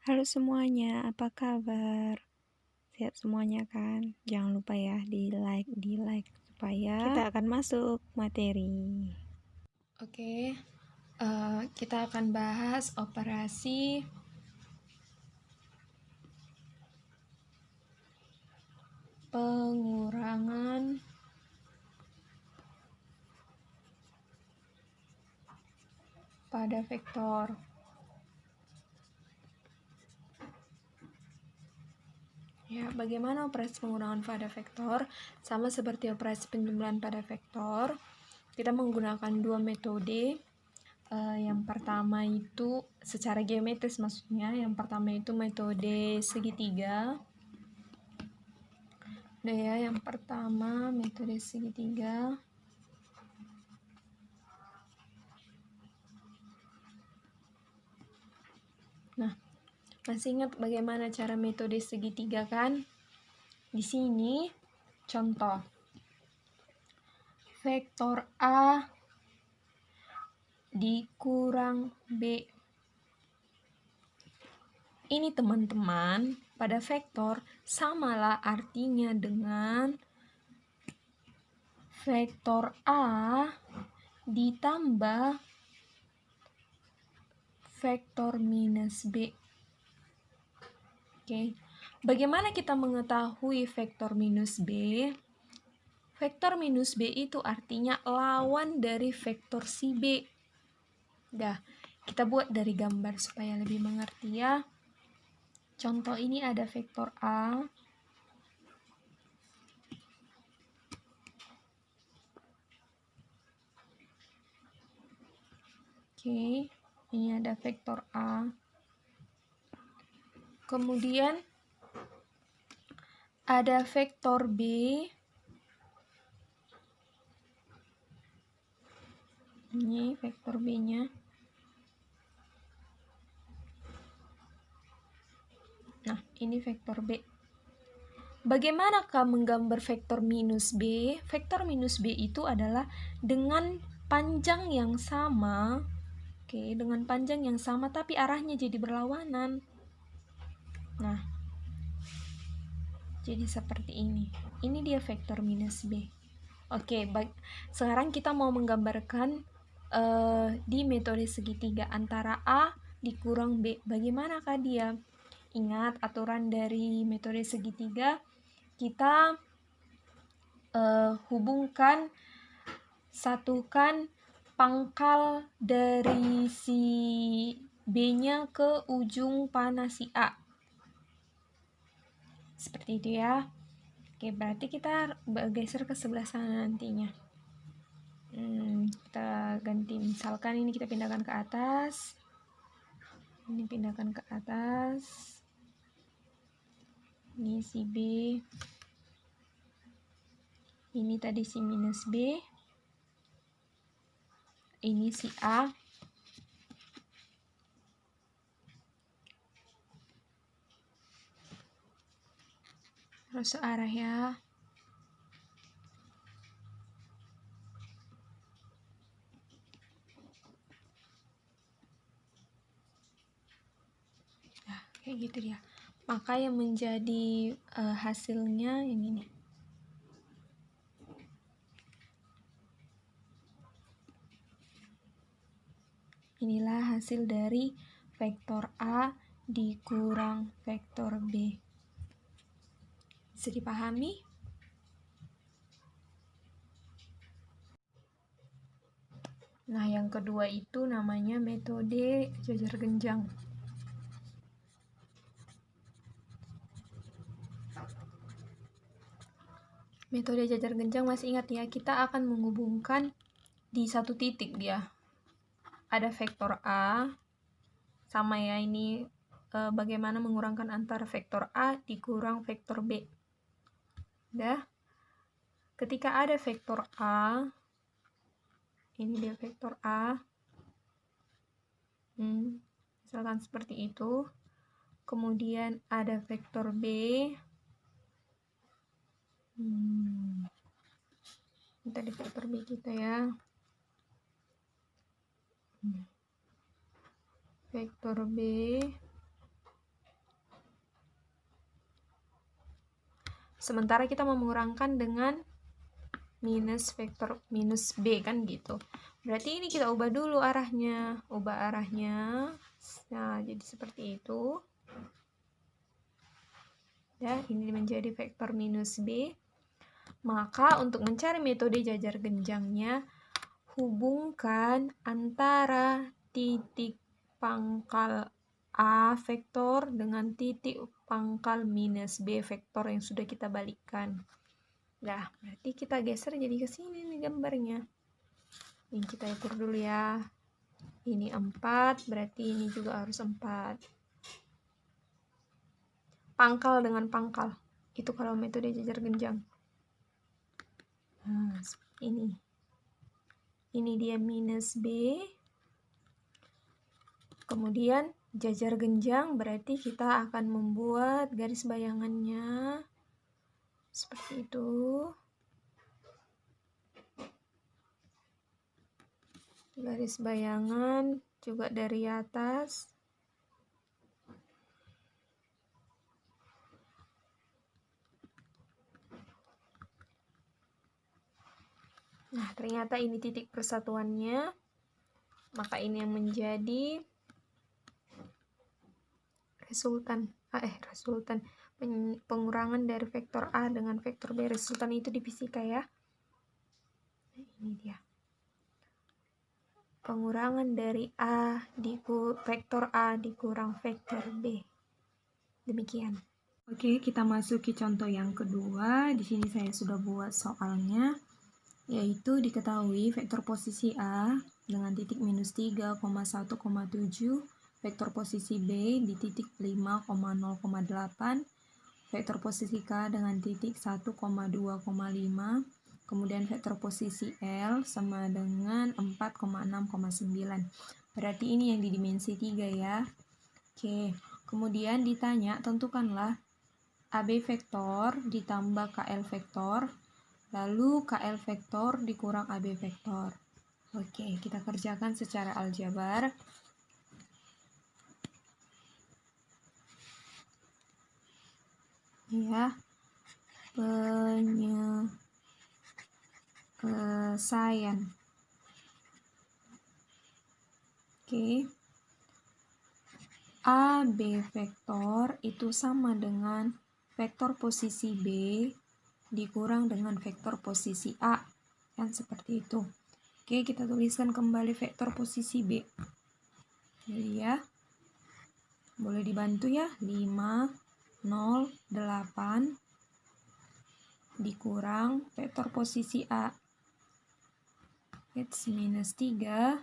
Halo semuanya, apa kabar? Sehat semuanya kan? Jangan lupa ya di like supaya kita akan masuk materi. Oke, kita akan bahas operasi pengurangan pada vektor. Ya, bagaimana operasi pengurangan pada vektor? Sama seperti operasi penjumlahan pada vektor, kita menggunakan dua metode. Yang pertama itu secara geometris maksudnya, yang pertama itu metode segitiga. Nah ya, yang pertama metode segitiga. Nah, masih ingat bagaimana cara metode segitiga kan? Di sini contoh. Vektor A dikurang B. Ini teman-teman, pada vektor samalah artinya dengan vektor A ditambah vektor minus B. Oke. Bagaimana kita mengetahui vektor minus B? Vektor minus B itu artinya lawan dari vektor si B. Dah, kita buat dari gambar supaya lebih mengerti ya. Contoh ini ada vektor A. Oke, ini ada vektor A. Kemudian ada vektor B. Ini vektor B-nya. Nah, ini vektor B. Bagaimanakah menggambar vektor minus B? Vektor minus B itu adalah dengan panjang yang sama. Oke, dengan panjang yang sama tapi arahnya jadi berlawanan. Nah, jadi seperti ini. Ini dia vektor minus B. Oke, sekarang kita mau menggambarkan di metode segitiga antara A dikurang B. Bagaimanakah dia? Ingat aturan dari metode segitiga, kita satukan pangkal dari si B-nya ke ujung panah si A. Seperti itu ya. Oke, berarti kita bergeser ke sebelah sana nantinya. Kita ganti, misalkan ini kita pindahkan ke atas. Ini pindahkan ke atas. Ini si B. Ini tadi si minus B. Ini si A. Harus searah ya. Nah, kayak gitu dia. Maka yang menjadi hasilnya yang ini. Inilah hasil dari vektor A dikurang vektor B. Bisa dipahami? Nah, yang kedua itu namanya metode jajar genjang. Metode jajar genjang masih ingat ya, kita akan menghubungkan di satu titik dia. Ada vektor A, sama ya ini bagaimana mengurangkan antara vektor A dikurang vektor B. Udah. Ketika ada vektor A, ini dia vektor A. Misalkan seperti itu. Kemudian ada vektor B. Ini tadi vektor B kita ya. Vektor B. Sementara kita mengurangkan dengan minus vektor minus B kan gitu. Berarti ini kita ubah dulu arahnya. Ubah arahnya. Nah, jadi seperti itu. Ya, ini menjadi vektor minus B. Maka untuk mencari metode jajar genjangnya, hubungkan antara titik pangkal A vektor dengan titik pangkal minus B vektor yang sudah kita balikkan. Nah, berarti kita geser jadi ke sini nih gambarnya. Ini kita ukur dulu ya. Ini 4, berarti ini juga harus 4. Pangkal dengan pangkal. Itu kalau metode jajar genjang. Nah, seperti ini. Ini dia minus B. Kemudian jajar genjang berarti kita akan membuat garis bayangannya seperti itu. Garis bayangan juga dari atas. Nah, ternyata ini titik persatuannya. Maka ini yang menjadi resultan. Pengurangan dari vektor A dengan vektor B. Resultan itu di fisika ya. Nah, ini dia. Pengurangan dari vektor A dikurang vektor B. Demikian. Oke, kita masuki contoh yang kedua. Di sini saya sudah buat soalnya, yaitu diketahui vektor posisi A dengan titik minus 3,1,7, vektor posisi B di titik 5,0,8, vektor posisi K dengan titik 1,2,5, kemudian vektor posisi L sama dengan 4,6,9. Berarti ini yang di dimensi 3 ya. Oke, kemudian ditanya tentukanlah AB vektor ditambah KL vektor, lalu KL vektor dikurang AB vektor. Oke, kita kerjakan secara aljabar. Ya, penyelesaian. Oke. AB vektor itu sama dengan vektor posisi B dikurang dengan vektor posisi A. Kan seperti itu. Oke, kita tuliskan kembali vektor posisi B. Jadi ya, boleh dibantu ya. 5, 0, 8 dikurang vektor posisi A. It's minus 3,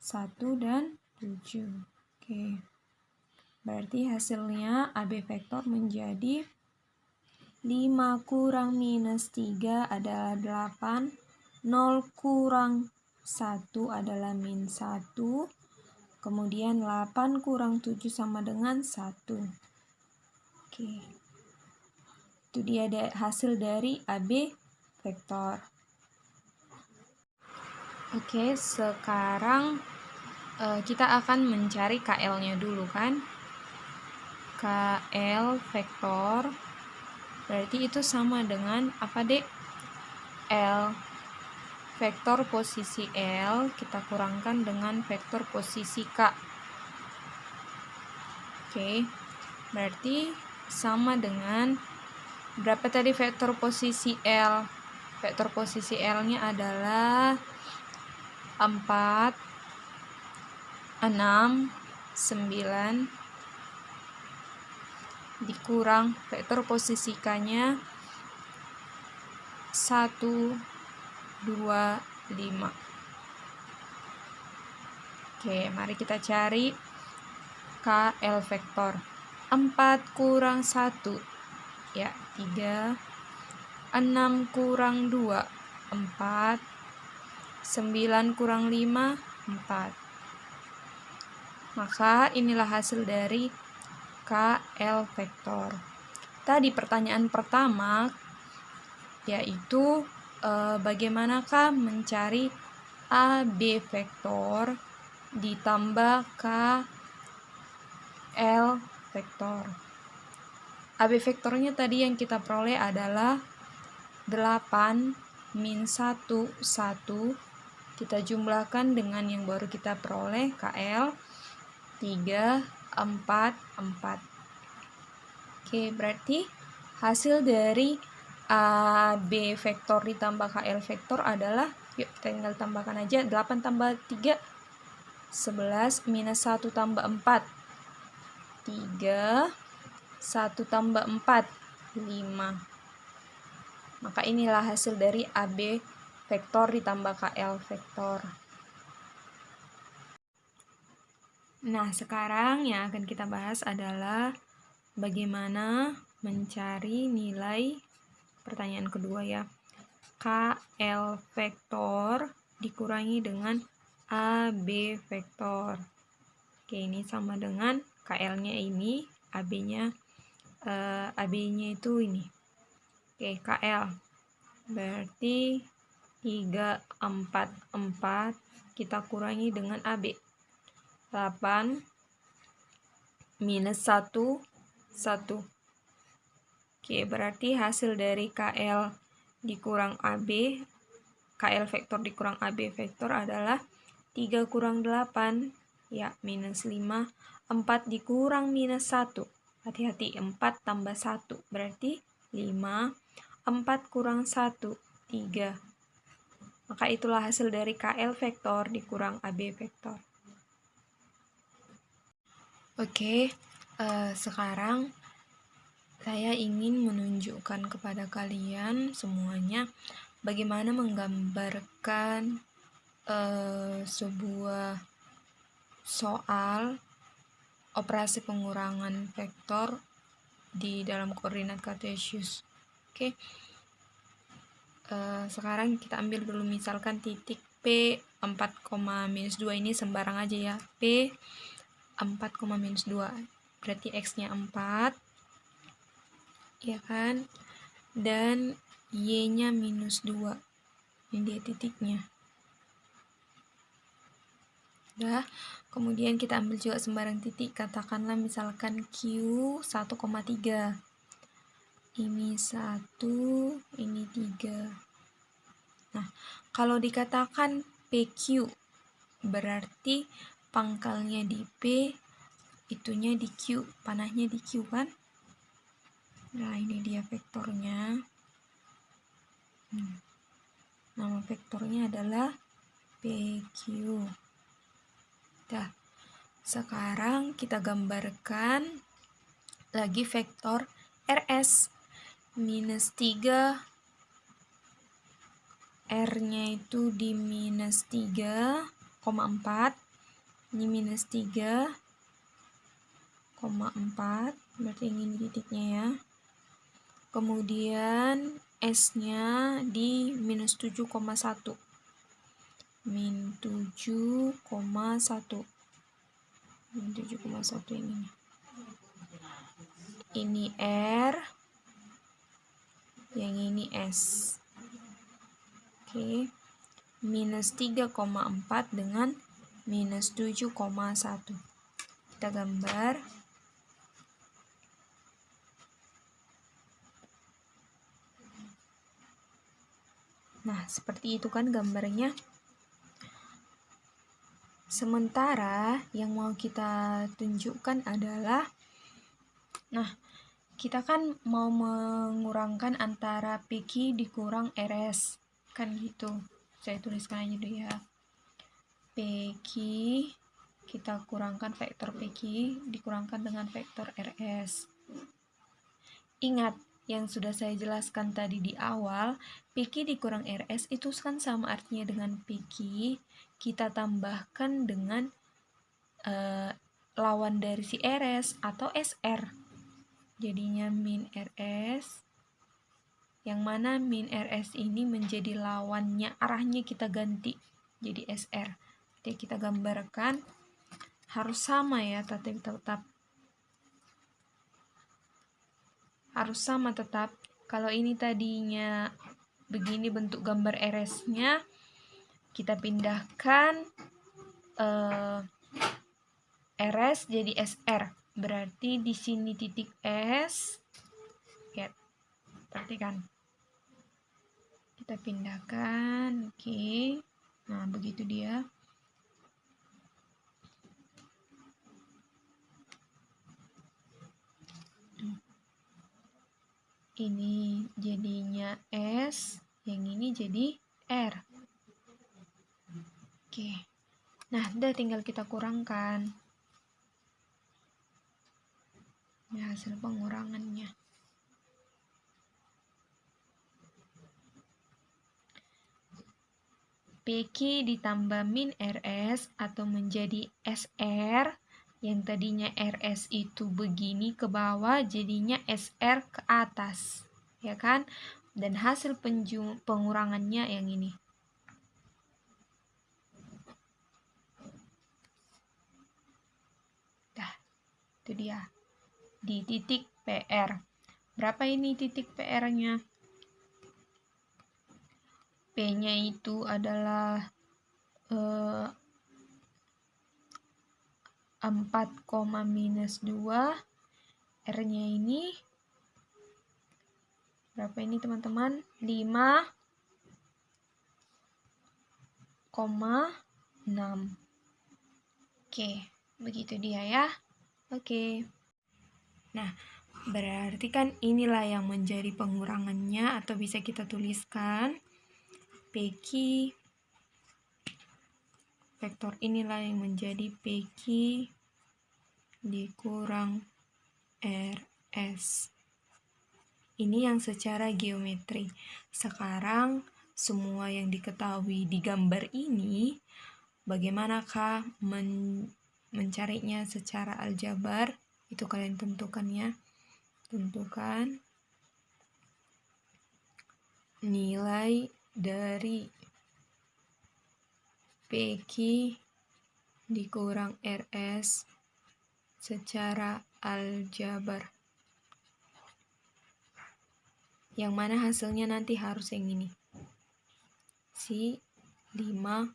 1, dan 7. Oke, berarti hasilnya AB vektor menjadi 5 kurang minus 3 adalah 8, 0 kurang 1 adalah min 1, kemudian 8 kurang 7 sama dengan 1. Oke, itu dia hasil dari AB vektor. Oke, sekarang kita akan mencari KL-nya dulu kan. KL vektor berarti itu sama dengan apa, Dek? L. Vektor posisi L kita kurangkan dengan vektor posisi K. Oke, berarti sama dengan berapa tadi vektor posisi L? Vektor posisi L-nya adalah 4, 6, 9 dikurang vektor posisi K-nya 1, 2, 5. Oke, mari kita cari KL vektor. 4 kurang 1 ya 3, 6 kurang 2 4, 9 kurang 5 4. Maka inilah hasil dari KL vektor. Tadi pertanyaan pertama yaitu bagaimanakah mencari AB vektor ditambah KL vektor. AB vektornya tadi yang kita peroleh adalah 8 min 1, 1. Kita jumlahkan dengan yang baru kita peroleh, KL 3, 4, 4. Oke, berarti hasil dari AB vektor ditambah KL vektor adalah, yuk kita tinggal tambahkan aja, 8 tambah 3, 11, minus 1 tambah 4, 3, 1 tambah 4, 5. Maka inilah hasil dari AB vektor ditambah KL vektor. Nah, sekarang yang akan kita bahas adalah bagaimana mencari nilai, pertanyaan kedua ya, KL vektor dikurangi dengan AB vektor. Oke, ini sama dengan KL-nya ini, AB-nya itu ini. Oke, KL berarti 3, 4, 4 kita kurangi dengan AB. 8 minus 1, 1. Oke, berarti hasil dari KL dikurang AB, KL vektor dikurang AB vektor adalah 3 kurang 8, ya, minus 5. 4 dikurang minus 1. Hati-hati, 4 tambah 1, berarti 5. 4 kurang 1, 3. Maka itulah hasil dari KL vektor dikurang AB vektor. Oke, sekarang saya ingin menunjukkan kepada kalian semuanya bagaimana menggambarkan sebuah soal operasi pengurangan vektor di dalam koordinat kartesius. Oke. Sekarang kita ambil dulu misalkan titik P 4,-2 ini sembarang aja ya. P 4,-2 berarti X-nya 4 ya kan, dan Y-nya -2. Ini dia titiknya. Udah, kemudian kita ambil juga sembarang titik, katakanlah misalkan Q 1,3. Ini 1, ini 3. Nah, kalau dikatakan PQ berarti pangkalnya di P, itunya di Q, panahnya di Q kan? Nah, ini dia vektornya. Nama vektornya adalah PQ. Nah, sekarang kita gambarkan lagi vektor RS. -3, R-nya itu di -3,4. Ini -3,4, berarti ini titiknya ya. Kemudian S-nya di -7,1. -7,1. -7,1 ini. Ini R, yang ini S. Oke. -3,4 dengan -7,1. Kita gambar. Nah, seperti itu kan gambarnya. Sementara yang mau kita tunjukkan adalah, nah, kita kan mau mengurangkan antara PQ dikurang RS. Kan gitu. Saya tuliskan aja dulu ya. PQ, kita kurangkan vektor PQ dikurangkan dengan vektor RS. Ingat yang sudah saya jelaskan tadi di awal, PQ dikurang RS itu kan sama artinya dengan PQ, kita tambahkan dengan lawan dari si RS atau SR. Jadinya min RS, yang mana min RS ini menjadi lawannya, arahnya kita ganti jadi SR. Jadi kita gambarkan harus sama ya, tetap harus sama tetap. Kalau ini tadinya begini bentuk gambar RS-nya, kita pindahkan RS jadi SR. Berarti di sini titik S, Perhatikan. Kita pindahkan, oke. Nah, begitu dia. Ini jadinya S, yang ini jadi R. Oke. Nah, udah tinggal kita kurangkan. Ini hasil pengurangannya. PQ ditambah min RS atau menjadi SR, yang tadinya RS itu begini ke bawah, jadinya SR ke atas, ya kan? Dan hasil pengurangannya yang ini. Dah, itu dia. Di titik PR. Berapa ini titik PR-nya? P-nya itu adalah 4,-2, R-nya ini berapa ini teman-teman? 5,6. Oke, begitu dia ya. Oke. Nah, berarti kan inilah yang menjadi pengurangannya, atau bisa kita tuliskan PQ, vektor inilah yang menjadi PQ dikurang RS. Ini yang secara geometri. Sekarang semua yang diketahui di gambar ini, bagaimanakah mencarinya secara aljabar? Itu kalian tentukan ya. Tentukan nilai dari PQ dikurang RS secara aljabar. Yang mana hasilnya nanti harus yang ini. Si 5,6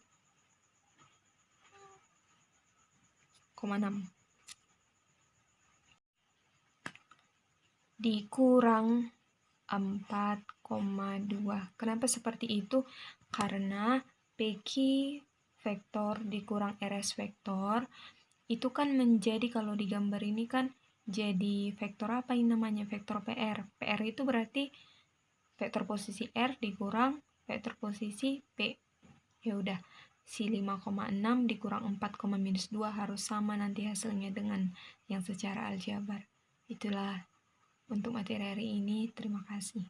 dikurang 4,2. Kenapa seperti itu? Karena PQ vektor dikurang RS vektor itu kan menjadi, kalau di gambar ini kan jadi vektor apa ini namanya? Vektor PR. PR itu berarti vektor posisi R dikurang vektor posisi P. Ya udah, si 5,6 dikurang 4,-2 harus sama nanti hasilnya dengan yang secara aljabar. Itulah untuk materi hari ini. Terima kasih.